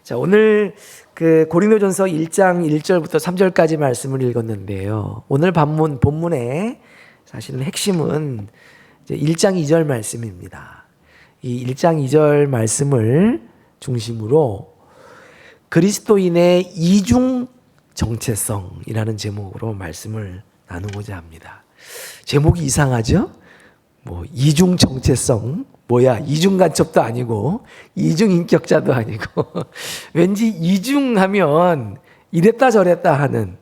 자, 오늘 고린도전서 1장 1절부터 3절까지 말씀을 읽었는데요. 오늘 본문의 사실은 핵심은 이제 1장 2절 말씀입니다. 이 1장 2절 말씀을 중심으로 그리스도인의 이중 정체성이라는 제목으로 말씀을 나누고자 합니다. 제목이 이상하죠? 이중 정체성, 이중 간첩도 아니고 이중 인격자도 아니고 왠지 이중하면 이랬다 저랬다 하는,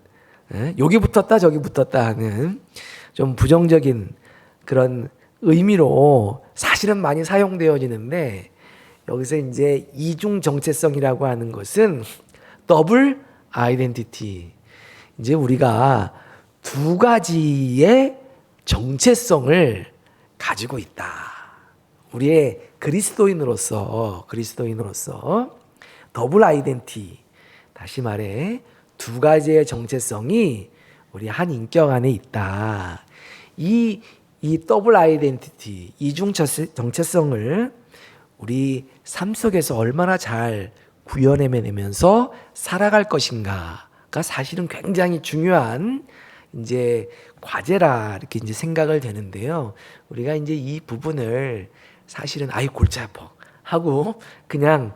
여기 붙었다 저기 붙었다 하는 좀 부정적인 그런 의미로 사실은 많이 사용되어지는데, 여기서 이제 이중 정체성이라고 하는 것은 더블 아이덴티티, 이제 우리가 두 가지의 정체성을 가지고 있다. 우리의 그리스도인으로서 더블 아이덴티, 다시 말해 두 가지의 정체성이 우리 한 인격 안에 있다. 이 더블 아이덴티티, 이중 정체성을 우리 삶 속에서 얼마나 잘 구현해내면서 살아갈 것인가가 사실은 굉장히 중요한 이제 과제라 이렇게 이제 생각을 되는데요. 우리가 이제 이 부분을 사실은 골치 아파 하고 그냥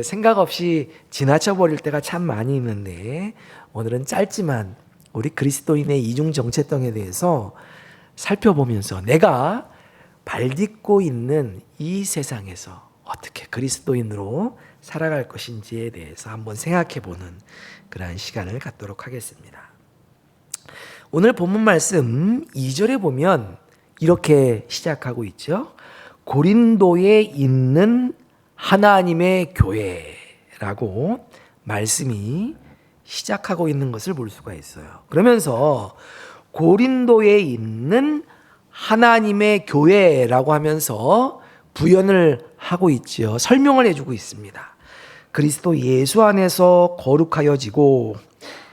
생각 없이 지나쳐 버릴 때가 참 많이 있는데, 오늘은 짧지만 우리 그리스도인의 이중 정체성에 대해서 살펴보면서 내가 발딛고 있는 이 세상에서 어떻게 그리스도인으로 살아갈 것인지에 대해서 한번 생각해 보는 그러한 시간을 갖도록 하겠습니다. 오늘 본문 말씀 2절에 보면 이렇게 시작하고 있죠. 고린도에 있는 하나님의 교회라고 말씀이 시작하고 있는 것을 볼 수가 있어요. 그러면서 고린도에 있는 하나님의 교회라고 하면서 부연을 하고 있죠. 설명을 해주고 있습니다. 그리스도 예수 안에서 거룩하여지고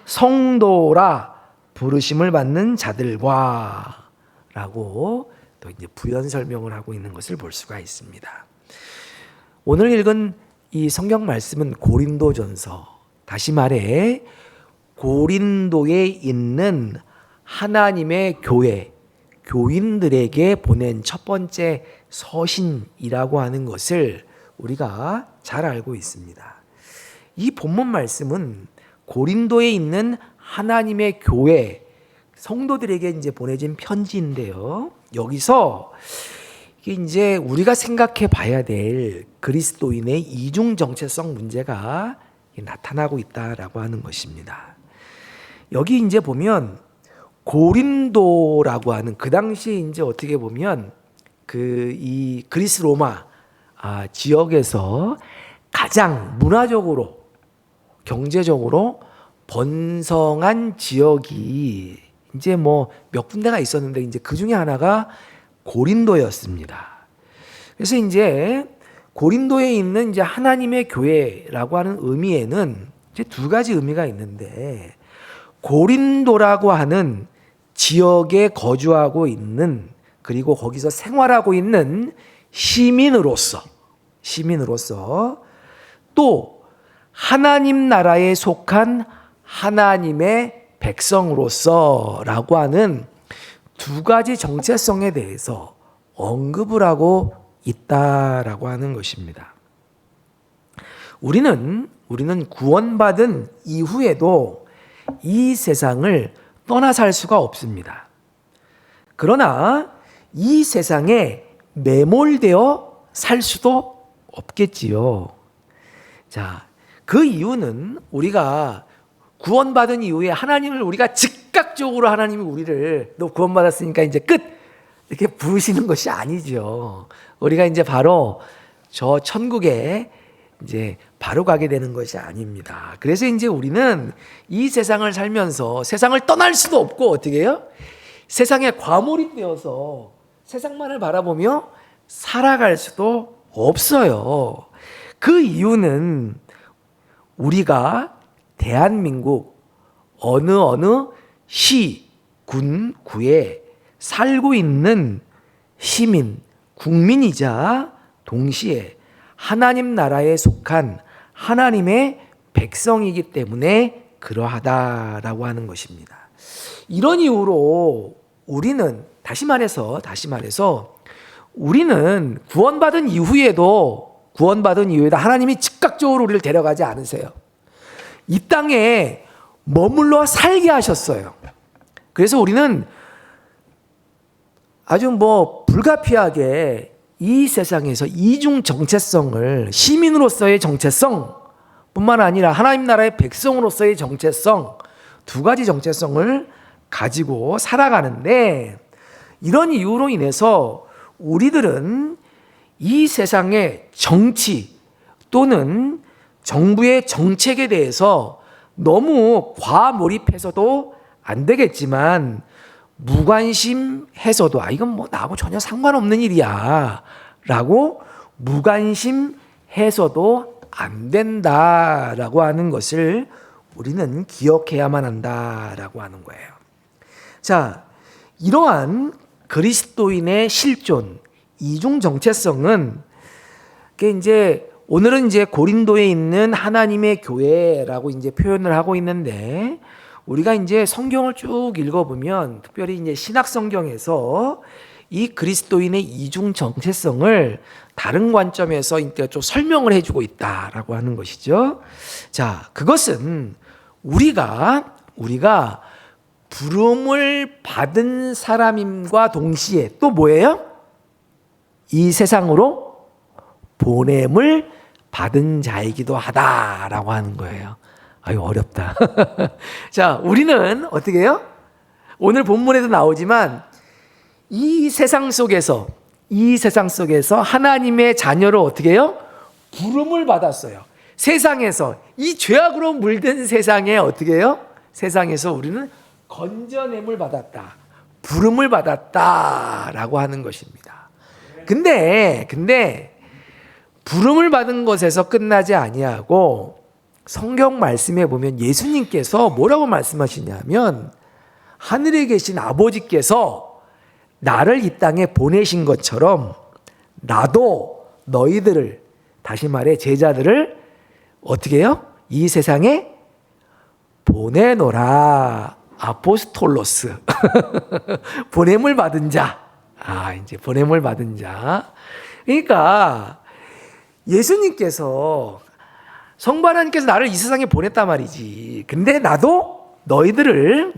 성도라 부르심을 받는 자들과 라고 또 이제 부연 설명을 하고 있는 것을 볼 수가 있습니다. 오늘 읽은 이 성경 말씀은 고린도전서, 다시 말해 고린도에 있는 하나님의 교회, 교인들에게 보낸 첫 번째 서신이라고 하는 것을 우리가 잘 알고 있습니다. 이 본문 말씀은 고린도에 있는 하나님의 교회, 성도들에게 이제 보내진 편지인데요. 여기서 이게 이제 우리가 생각해 봐야 될 그리스도인의 이중 정체성 문제가 나타나고 있다라고 하는 것입니다. 여기 이제 보면 고린도라고 하는 그 당시에 이제 어떻게 보면 이 그리스 로마 지역에서 가장 문화적으로 경제적으로 번성한 지역이 이제 몇 군데가 있었는데 이제 그 중에 하나가 고린도였습니다. 그래서 이제 고린도에 있는 이제 하나님의 교회라고 하는 의미에는 이제 두 가지 의미가 있는데, 고린도라고 하는 지역에 거주하고 있는, 그리고 거기서 생활하고 있는 시민으로서 또 하나님 나라에 속한 하나님의 백성으로서라고 하는 두 가지 정체성에 대해서 언급을 하고 있다라고 하는 것입니다. 우리는 구원받은 이후에도 이 세상을 떠나 살 수가 없습니다. 그러나 이 세상에 매몰되어 살 수도 없겠지요. 자, 그 이유는 우리가 구원받은 이후에 하나님을 우리가 즉각적으로 하나님이 우리를 너 구원받았으니까 이제 끝! 이렇게 부르시는 것이 아니죠. 우리가 이제 바로 저 천국에 이제 바로 가게 되는 것이 아닙니다. 그래서 이제 우리는 이 세상을 살면서 세상을 떠날 수도 없고 어떻게 해요? 세상에 과몰입되어서 세상만을 바라보며 살아갈 수도 없어요. 그 이유는 우리가 대한민국 어느 시, 군, 구에 살고 있는 시민, 국민이자 동시에 하나님 나라에 속한 하나님의 백성이기 때문에 그러하다라고 하는 것입니다. 이런 이유로 우리는 다시 말해서 우리는 구원받은 이후에도 하나님이 즉각적으로 우리를 데려가지 않으세요. 이 땅에 머물러 살게 하셨어요. 그래서 우리는 아주 불가피하게 이 세상에서 이중 정체성을, 시민으로서의 정체성 뿐만 아니라 하나님 나라의 백성으로서의 정체성, 두 가지 정체성을 가지고 살아가는데, 이런 이유로 인해서 우리들은 이 세상의 정치 또는 정부의 정책에 대해서 너무 과몰입해서도 안 되겠지만, 무관심해서도 이건 나하고 전혀 상관없는 일이야 라고 무관심해서도 안 된다라고 하는 것을 우리는 기억해야만 한다라고 하는 거예요. 자, 이러한 그리스도인의 실존, 이중 정체성은 오늘은 고린도에 있는 하나님의 교회라고 표현을 하고 있는데, 우리가 성경을 쭉 읽어보면 특별히 신약 성경에서 이 그리스도인의 이중 정체성을 다른 관점에서 좀 설명을 해주고 있다라고 하는 것이죠. 자, 그것은 우리가 부름을 받은 사람임과 동시에 또 뭐예요? 이 세상으로 보냄을 받은 자이기도 하다라고 하는 거예요. 아유, 어렵다. 자, 우리는 어떻게 해요? 오늘 본문에도 나오지만 이 세상 속에서 하나님의 자녀로 어떻게 해요? 부름을 받았어요. 세상에서, 이 죄악으로 물든 세상에 어떻게 해요? 세상에서 우리는 건져냄을 받았다, 부름을 받았다라고 하는 것입니다. 근데 부름을 받은 것에서 끝나지 아니하고 성경 말씀에 보면 예수님께서 뭐라고 말씀하시냐면, 하늘에 계신 아버지께서 나를 이 땅에 보내신 것처럼 나도 너희들을, 다시 말해 제자들을 어떻게 해요? 이 세상에 보내노라. 아포스톨로스. 보냄을 받은 자. 보냄을 받은 자. 그러니까 예수님께서, 성부 하나님께서 나를 이 세상에 보냈단 말이지. 근데 나도 너희들을,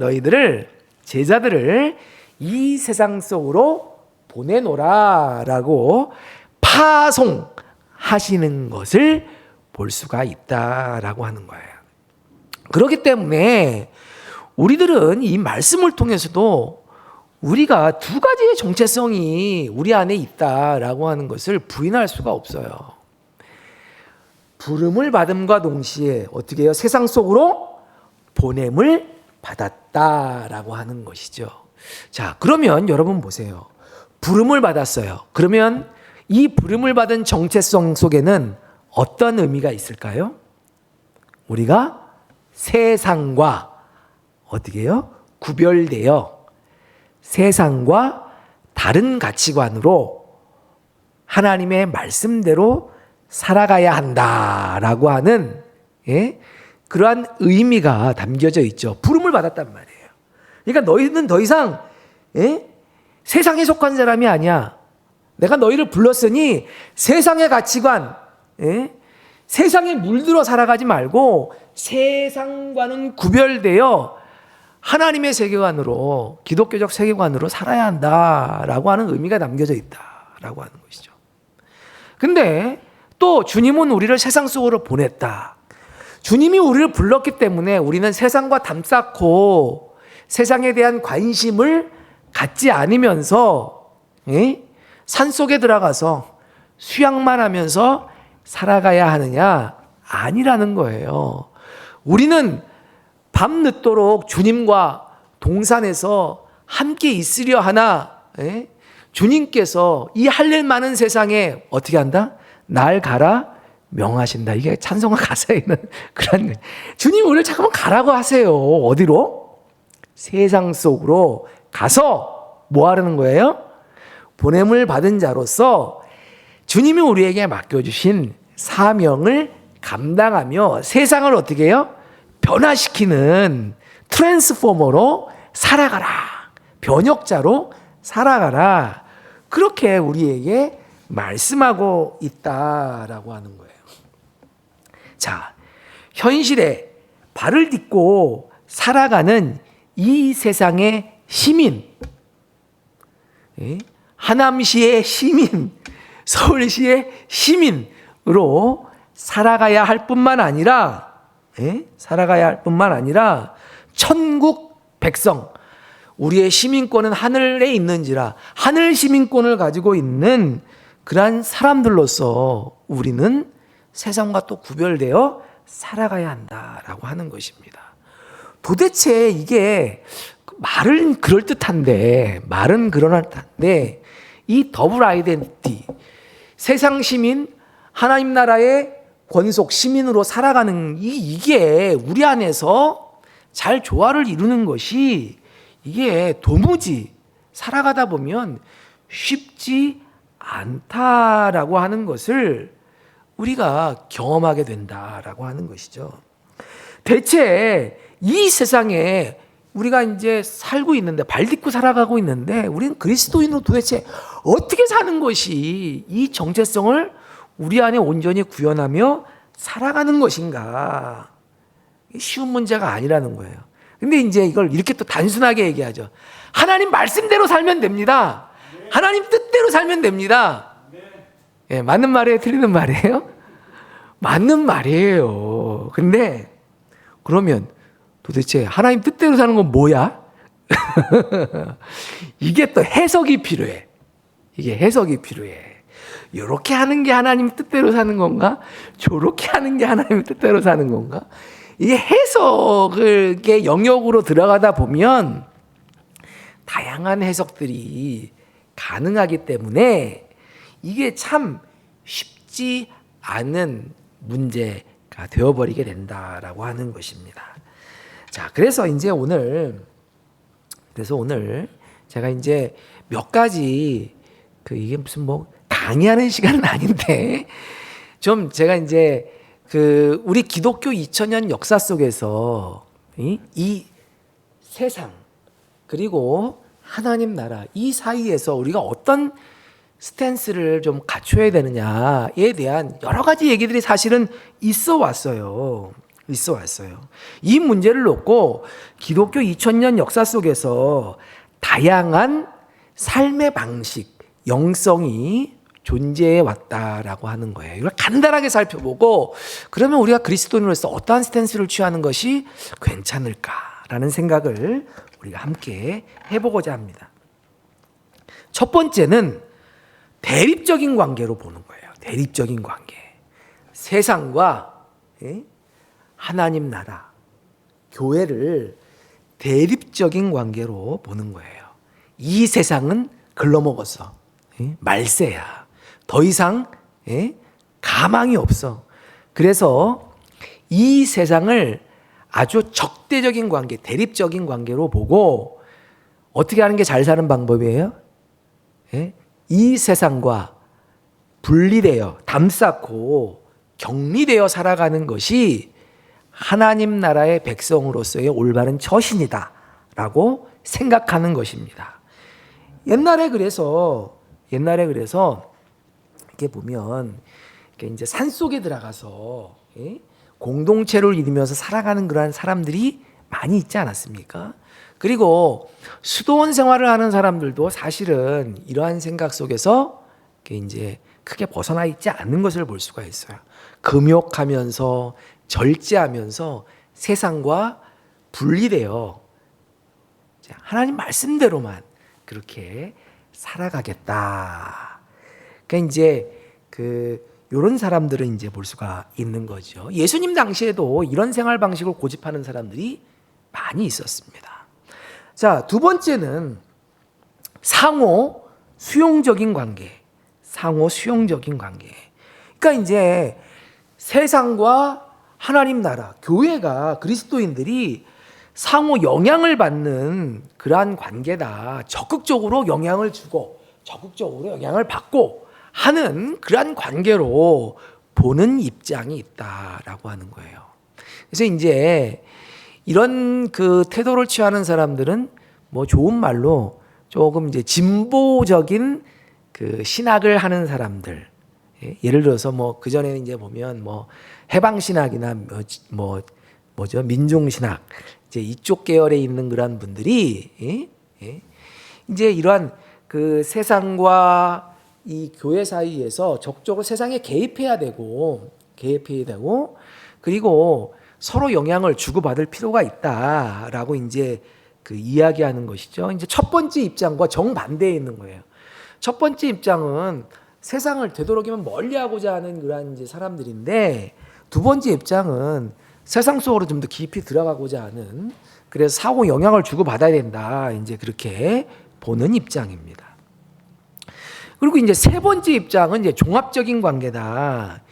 제자들을 이 세상 속으로 보내노라라고 파송하시는 것을 볼 수가 있다라고 하는 거예요. 그렇기 때문에 우리들은 이 말씀을 통해서도 우리가 두 가지의 정체성이 우리 안에 있다라고 하는 것을 부인할 수가 없어요. 부름을 받음과 동시에 어떻게 해요? 세상 속으로 보냄을 받았다라고 하는 것이죠. 자, 그러면 여러분 보세요. 부름을 받았어요. 그러면 이 부름을 받은 정체성 속에는 어떤 의미가 있을까요? 우리가 세상과 어떻게 해요? 구별되어 세상과 다른 가치관으로 하나님의 말씀대로 살아가야 한다라고 하는 그러한 의미가 담겨져 있죠. 부름을 받았단 말이에요. 그러니까 너희는 더 이상 세상에 속한 사람이 아니야. 내가 너희를 불렀으니 세상의 가치관, 세상에 물들어 살아가지 말고 세상과는 구별되어 하나님의 세계관으로, 기독교적 세계관으로 살아야 한다라고 하는 의미가 담겨져 있다라고 하는 것이죠. 근데 또 주님은 우리를 세상 속으로 보냈다. 주님이 우리를 불렀기 때문에 우리는 세상과 담쌓고 세상에 대한 관심을 갖지 않으면서 산속에 들어가서 수양만 하면서 살아가야 하느냐? 아니라는 거예요. 우리는 밤늦도록 주님과 동산에서 함께 있으려 하나, 주님께서 이 할일 많은 세상에 어떻게 한다? 날 가라 명하신다. 이게 찬송가 가사에 있는 그런 거예요. 주님 우리를 잠깐만 가라고 하세요. 어디로? 세상 속으로 가서 뭐 하라는 거예요? 보냄을 받은 자로서 주님이 우리에게 맡겨주신 사명을 감당하며 세상을 어떻게 해요? 변화시키는 트랜스포머로 살아가라. 변혁자로 살아가라. 그렇게 우리에게 말씀하고 있다라고 하는 거예요. 자, 현실에 발을 딛고 살아가는 이 세상의 시민, 하남시의 시민, 서울시의 시민으로 살아가야 할 뿐만 아니라 천국 백성, 우리의 시민권은 하늘에 있는지라 하늘 시민권을 가지고 있는 그러한 사람들로서 우리는 세상과 또 구별되어 살아가야 한다라고 하는 것입니다. 도대체 이게 말은 그럴듯한데 이 더블 아이덴티티, 세상 시민, 하나님 나라의 권속 시민으로 살아가는 이게 우리 안에서 잘 조화를 이루는 것이 이게 도무지 살아가다 보면 쉽지 않다라고 하는 것을 우리가 경험하게 된다라고 하는 것이죠. 대체 이 세상에 우리가 이제 살고 있는데, 발 딛고 살아가고 있는데, 우리는 그리스도인으로 도대체 어떻게 사는 것이 이 정체성을 우리 안에 온전히 구현하며 살아가는 것인가? 쉬운 문제가 아니라는 거예요. 근데 이제 이걸 이렇게 또 단순하게 얘기하죠. 하나님 말씀대로 살면 됩니다. 하나님 뜻대로 살면 됩니다. 예, 맞는 말이에요? 틀리는 말이에요? 맞는 말이에요. 근데 그러면 도대체 하나님 뜻대로 사는 건 뭐야? 이게 또 해석이 필요해. 이게 해석이 필요해. 이렇게 하는 게 하나님 뜻대로 사는 건가? 저렇게 하는 게 하나님 뜻대로 사는 건가? 이게 해석의 영역으로 들어가다 보면 다양한 해석들이 가능하기 때문에 이게 참 쉽지 않은 문제가 되어버리게 된다라고 하는 것입니다. 자, 그래서 오늘 제가 이제 몇 가지 이게 무슨 강의하는 시간은 아닌데 좀 제가 이제 우리 기독교 2000년 역사 속에서 이 세상 그리고 하나님 나라 이 사이에서 우리가 어떤 스탠스를 좀 갖춰야 되느냐에 대한 여러 가지 얘기들이 사실은 있어 왔어요. 이 문제를 놓고 기독교 2000년 역사 속에서 다양한 삶의 방식, 영성이 존재해 왔다라고 하는 거예요. 이걸 간단하게 살펴보고 그러면 우리가 그리스도인으로서 어떠한 스탠스를 취하는 것이 괜찮을까라는 생각을 우리가 함께 해보고자 합니다. 첫 번째는 대립적인 관계로 보는 거예요. 대립적인 관계. 세상과 하나님 나라, 교회를 대립적인 관계로 보는 거예요. 이 세상은 글러먹었어. 말세야. 더 이상 가망이 없어. 그래서 이 세상을 아주 적대적인 관계, 대립적인 관계로 보고 어떻게 하는 게 잘 사는 방법이에요? 이 세상과 분리되어 담쌓고 격리되어 살아가는 것이 하나님 나라의 백성으로서의 올바른 처신이다 라고 생각하는 것입니다. 옛날에 그래서 이렇게 보면 이제 산속에 들어가서 공동체를 이루면서 살아가는 그러한 사람들이 많이 있지 않았습니까? 그리고 수도원 생활을 하는 사람들도 사실은 이러한 생각 속에서 이제 크게 벗어나 있지 않는 것을 볼 수가 있어요. 금욕하면서 절제하면서 세상과 분리되어 하나님 말씀대로만 그렇게 살아가겠다. 그러니까 이제 이런 사람들은 이제 볼 수가 있는 거죠. 예수님 당시에도 이런 생활 방식을 고집하는 사람들이 많이 있었습니다. 자, 두 번째는 상호 수용적인 관계. 그러니까 이제 세상과 하나님 나라, 교회가 그리스도인들이 상호 영향을 받는 그러한 관계다. 적극적으로 영향을 주고 적극적으로 영향을 받고 하는 그러한 관계로 보는 입장이 있다라고 하는 거예요. 그래서 이제 이런 그 태도를 취하는 사람들은 뭐 좋은 말로 조금 이제 진보적인 그 신학을 하는 사람들, 예를 들어서 뭐 그 전에는 이제 보면 뭐 해방신학이나 뭐죠 민중신학 이제 이쪽 계열에 있는 그런 분들이 이제 이러한 그 세상과 이 교회 사이에서 적극적으로 세상에 개입해야 되고 그리고 서로 영향을 주고받을 필요가 있다라고 이제 그 이야기하는 것이죠. 이제 첫 번째 입장과 정반대에 있는 거예요. 첫 번째 입장은 세상을 되도록이면 멀리하고자 하는 그런 이제 사람들인데, 두 번째 입장은 세상 속으로 좀 더 깊이 들어가고자 하는, 그래서 사후 영향을 주고받아야 된다, 이제 그렇게 보는 입장입니다. 그리고 이제 세 번째 입장은 이제 종합적인 관계다.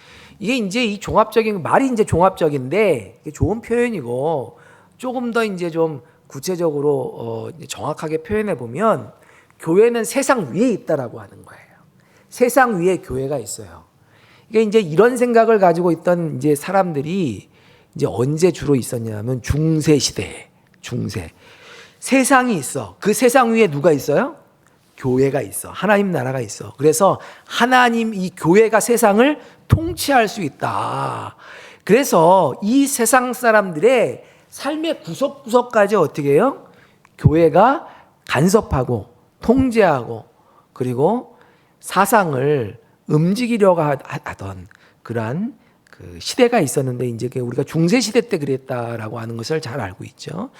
이게 이제 이 종합적인 말이 이제 종합적인데 이게 좋은 표현이고, 조금 더 이제 좀 구체적으로 정확하게 표현해 보면 교회는 세상 위에 있다라고 하는 거예요. 세상 위에 교회가 있어요. 이게 이제 이런 생각을 가지고 있던 이제 사람들이 이제 언제 주로 있었냐면 중세 시대에, 세상이 있어. 그 세상 위에 누가 있어요? 교회가 있어. 하나님 나라가 있어. 그래서 하나님, 이 교회가 세상을 통치할 수 있다. 그래서 이 세상 사람들의 삶의 구석구석까지 어떻게 해요? 교회가 간섭하고 통제하고 그리고 사상을 움직이려고 하던 그러한 그 시대가 있었는데, 이제 우리가 중세 시대 때 그랬다라고 하는 것을 잘 알고 있죠.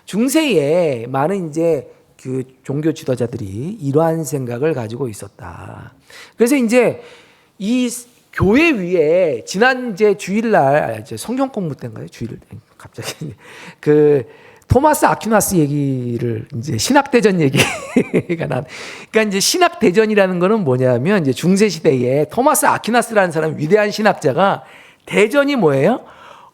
중세에 많은 이제 그 종교 지도자들이 이러한 생각을 가지고 있었다. 그래서 이제 이 교회 위에 지난 이제 주일날 이제 성경 공부 때인가요? 주일 갑자기 그 토마스 아퀴나스 얘기를 이제 신학대전 얘기가 그러니까 이제 신학대전이라는 거는 뭐냐면 이제 중세 시대에 토마스 아퀴나스라는 사람, 위대한 신학자가, 대전이 뭐예요?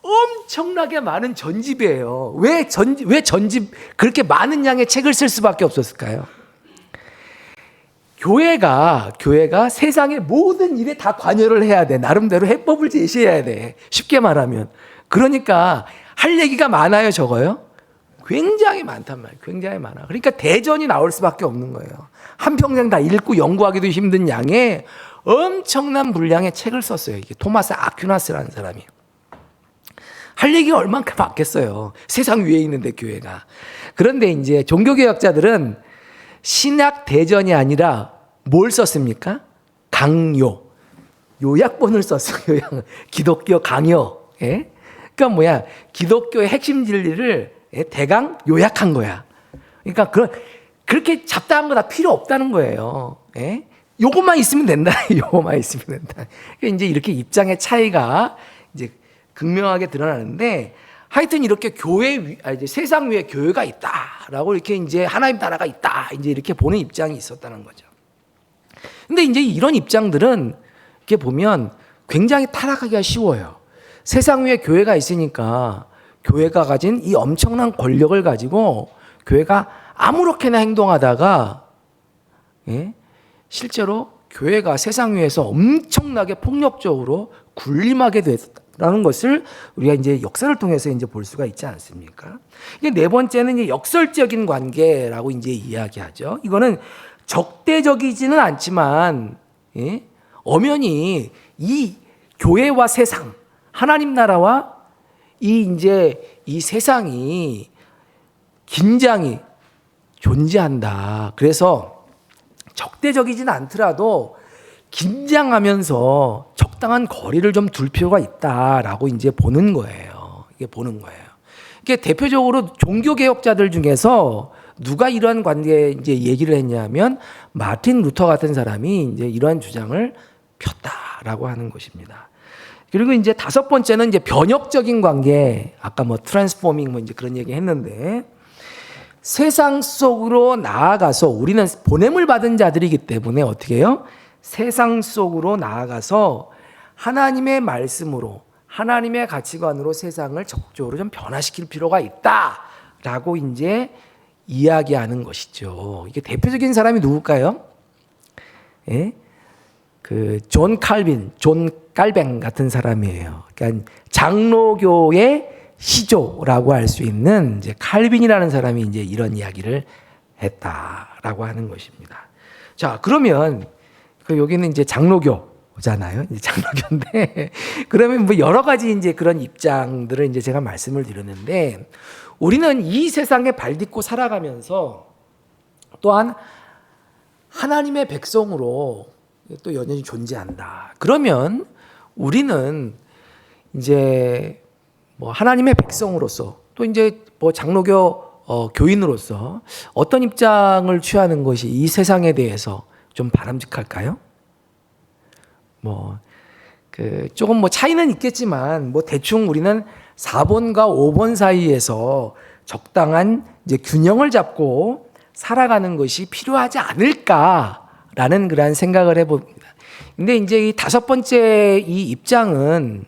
엄청나게 많은 전집이에요. 왜 전집 그렇게 많은 양의 책을 쓸 수밖에 없었을까요? 교회가 세상의 모든 일에 다 관여를 해야 돼. 나름대로 해법을 제시해야 돼. 쉽게 말하면. 그러니까 할 얘기가 많아요, 적어요? 굉장히 많단 말이에요. 굉장히 많아. 그러니까 대전이 나올 수밖에 없는 거예요. 한평생 다 읽고 연구하기도 힘든 양의 엄청난 분량의 책을 썼어요. 이게 토마스 아퀴나스라는 사람이. 할 얘기가 얼만큼 많겠어요. 세상 위에 있는데 교회가. 그런데 이제 종교개혁자들은 신학 대전이 아니라 뭘 썼습니까? 강요. 요약본을 썼어요. 기독교 강요. 예? 그러니까 뭐야? 기독교의 핵심 진리를 대강 요약한 거야. 그러니까 그렇게 잡다한 거 다 필요 없다는 거예요. 예? 요것만 있으면 된다. 요것만 있으면 된다. 그러니까 이제 이렇게 입장의 차이가 이제 극명하게 드러나는데, 하여튼 이렇게 이제 세상 위에 교회가 있다라고 이렇게 이제 하나님 나라가 있다, 이제 이렇게 보는 입장이 있었다는 거죠. 근데 이제 이런 입장들은 이렇게 보면 굉장히 타락하기가 쉬워요. 세상 위에 교회가 있으니까 교회가 가진 이 엄청난 권력을 가지고 교회가 아무렇게나 행동하다가 실제로 교회가 세상 위에서 엄청나게 폭력적으로 군림하게 됐다는 것을 우리가 이제 역사를 통해서 이제 볼 수가 있지 않습니까? 이게 네 번째는 이제 역설적인 관계라고 이제 이야기하죠. 이거는 적대적이지는 않지만 엄연히 이 교회와 세상, 하나님 나라와 이 세상이 긴장이 존재한다. 그래서 적대적이지는 않더라도 긴장하면서 적당한 거리를 좀 둘 필요가 있다라고 이제 보는 거예요. 이게 보는 거예요. 이게 대표적으로 종교개혁자들 중에서 누가 이러한 관계에 이제 얘기를 했냐면 마틴 루터 같은 사람이 이제 이러한 주장을 폈다라고 하는 것입니다. 그리고 이제 다섯 번째는 이제 변혁적인 관계. 아까 뭐 트랜스포밍 뭐 이제 그런 얘기 했는데, 세상 속으로 나아가서 우리는 보냄을 받은 자들이기 때문에 어떻게 해요? 세상 속으로 나아가서 하나님의 말씀으로, 하나님의 가치관으로 세상을 적극적으로 좀 변화시킬 필요가 있다라고 이제 이야기하는 것이죠. 이게 대표적인 사람이 누굴까요? 예? 존 칼빈, 존 깔뱅 같은 사람이에요. 그러니까 장로교의 시조라고 할 수 있는 이제 칼빈이라는 사람이 이제 이런 이야기를 했다라고 하는 것입니다. 자, 그러면 여기는 이제 장로교잖아요. 이제 장로교인데 그러면 뭐 여러 가지 이제 그런 입장들을 이제 제가 말씀을 드렸는데 우리는 이 세상에 발 딛고 살아가면서 또한 하나님의 백성으로 또 여전히 존재한다. 그러면 우리는 이제 뭐 하나님의 백성으로서 또 이제 뭐 장로교 교인으로서 어떤 입장을 취하는 것이 이 세상에 대해서 좀 바람직할까요? 조금 차이는 있겠지만 대충 우리는 4번과 5번 사이에서 적당한 이제 균형을 잡고 살아가는 것이 필요하지 않을까라는 그런 생각을 해봅니다. 근데 이제 이 5번째 이 입장은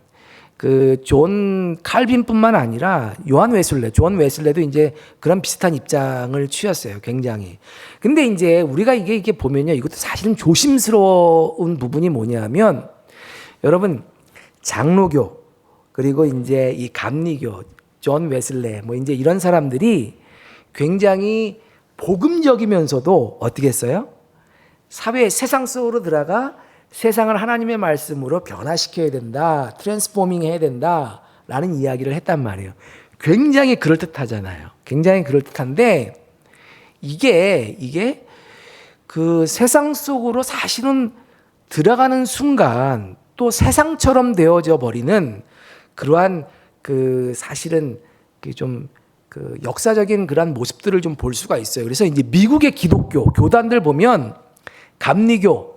존 칼빈뿐만 아니라 존 웨슬레도 이제 그런 비슷한 입장을 취했어요. 굉장히. 근데 이제 우리가 이게 보면요. 이것도 사실은 조심스러운 부분이 뭐냐면 여러분 장로교 그리고 이제 이 감리교, 존 웨슬레 이제 이런 사람들이 굉장히 복음적이면서도 어떻게 했어요? 사회 세상 속으로 들어가 세상을 하나님의 말씀으로 변화시켜야 된다. 트랜스포밍 해야 된다라는 이야기를 했단 말이에요. 굉장히 그럴듯하잖아요. 굉장히 그럴듯한데 이게 세상 속으로 사실은 들어가는 순간 또 세상처럼 되어져 버리는 그러한 사실은 좀 역사적인 그러한 모습들을 좀 볼 수가 있어요. 그래서 이제 미국의 기독교 교단들 보면 감리교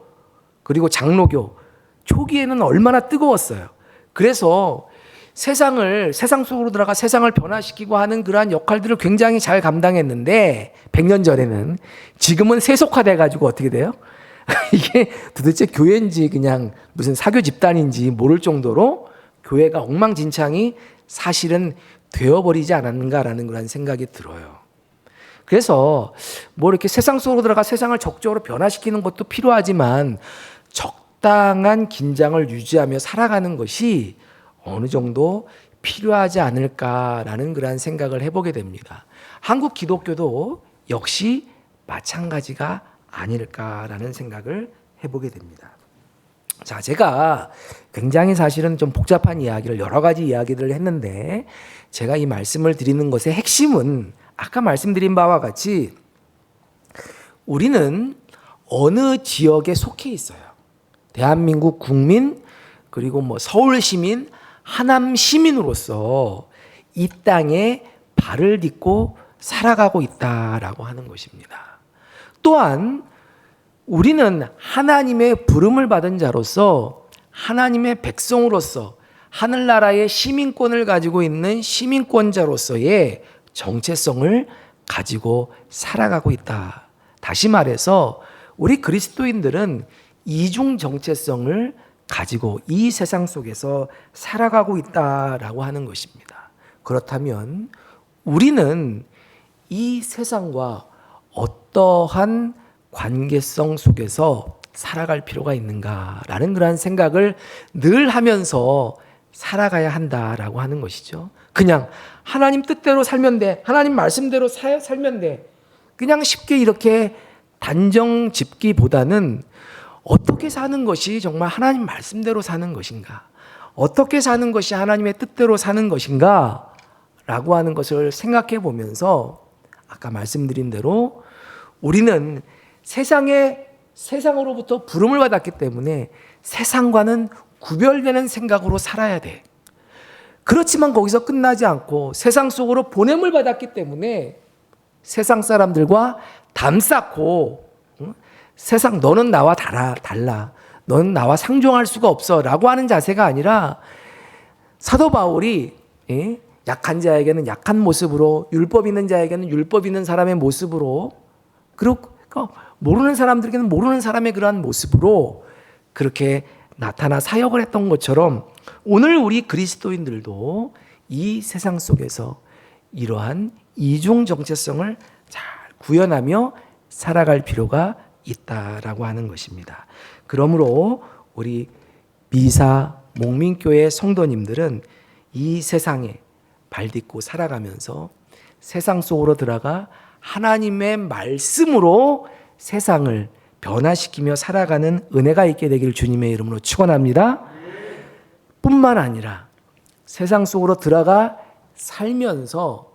그리고 장로교 초기에는 얼마나 뜨거웠어요. 그래서 세상 속으로 들어가 세상을 변화시키고 하는 그러한 역할들을 굉장히 잘 감당했는데 100년 전에는 지금은 세속화돼 가지고 어떻게 돼요? 이게 도대체 교회인지 그냥 무슨 사교 집단인지 모를 정도로 교회가 엉망진창이 사실은 되어버리지 않았는가라는 그런 생각이 들어요. 그래서 이렇게 세상 속으로 들어가 세상을 적극적으로 변화시키는 것도 필요하지만 적당한 긴장을 유지하며 살아가는 것이 어느 정도 필요하지 않을까라는 그런 생각을 해보게 됩니다. 한국 기독교도 역시 마찬가지가 아닐까라는 생각을 해보게 됩니다. 자, 제가 굉장히 사실은 좀 복잡한 이야기를 여러 가지 이야기들을 했는데 제가 이 말씀을 드리는 것의 핵심은 아까 말씀드린 바와 같이 우리는 어느 지역에 속해 있어요. 대한민국 국민 그리고 서울 시민, 하남 시민으로서 이 땅에 발을 딛고 살아가고 있다라고 하는 것입니다. 또한 우리는 하나님의 부름을 받은 자로서 하나님의 백성으로서 하늘나라의 시민권을 가지고 있는 시민권자로서의 정체성을 가지고 살아가고 있다. 다시 말해서 우리 그리스도인들은 이중 정체성을 가지고 이 세상 속에서 살아가고 있다라고 하는 것입니다. 그렇다면 우리는 이 세상과 어떠한 관계성 속에서 살아갈 필요가 있는가라는 그런 생각을 늘 하면서 살아가야 한다라고 하는 것이죠. 그냥 하나님 뜻대로 살면 돼. 하나님 말씀대로 살면 돼. 그냥 쉽게 이렇게 단정 짓기보다는 어떻게 사는 것이 정말 하나님 말씀대로 사는 것인가? 어떻게 사는 것이 하나님의 뜻대로 사는 것인가? 라고 하는 것을 생각해 보면서 아까 말씀드린 대로 우리는 세상으로부터 부름을 받았기 때문에 세상과는 구별되는 생각으로 살아야 돼. 그렇지만 거기서 끝나지 않고 세상 속으로 보냄을 받았기 때문에 세상 사람들과 담쌓고 세상 너는 나와 달라. 너는 나와 상종할 수가 없어 라고 하는 자세가 아니라 사도 바울이 약한 자에게는 약한 모습으로 율법 있는 자에게는 율법 있는 사람의 모습으로 그리고 모르는 사람들에게는 모르는 사람의 그러한 모습으로 그렇게 나타나 사역을 했던 것처럼 오늘 우리 그리스도인들도 이 세상 속에서 이러한 이중 정체성을 잘 구현하며 살아갈 필요가 있다라고 하는 것입니다. 그러므로 우리 미사 목민교회 성도님들은 이 세상에 발딛고 살아가면서 세상 속으로 들어가 하나님의 말씀으로 세상을 변화시키며 살아가는 은혜가 있게 되기를 주님의 이름으로 축원합니다. 뿐만 아니라 세상 속으로 들어가 살면서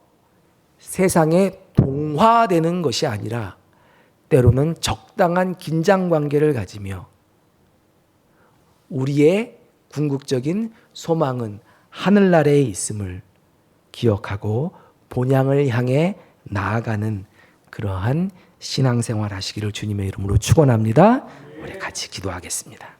세상에 동화되는 것이 아니라 때로는 적당한 긴장 관계를 가지며 우리의 궁극적인 소망은 하늘나라에 있음을 기억하고 본향을 향해 나아가는 그러한 신앙생활 하시기를 주님의 이름으로 축원합니다. 우리 같이 기도하겠습니다.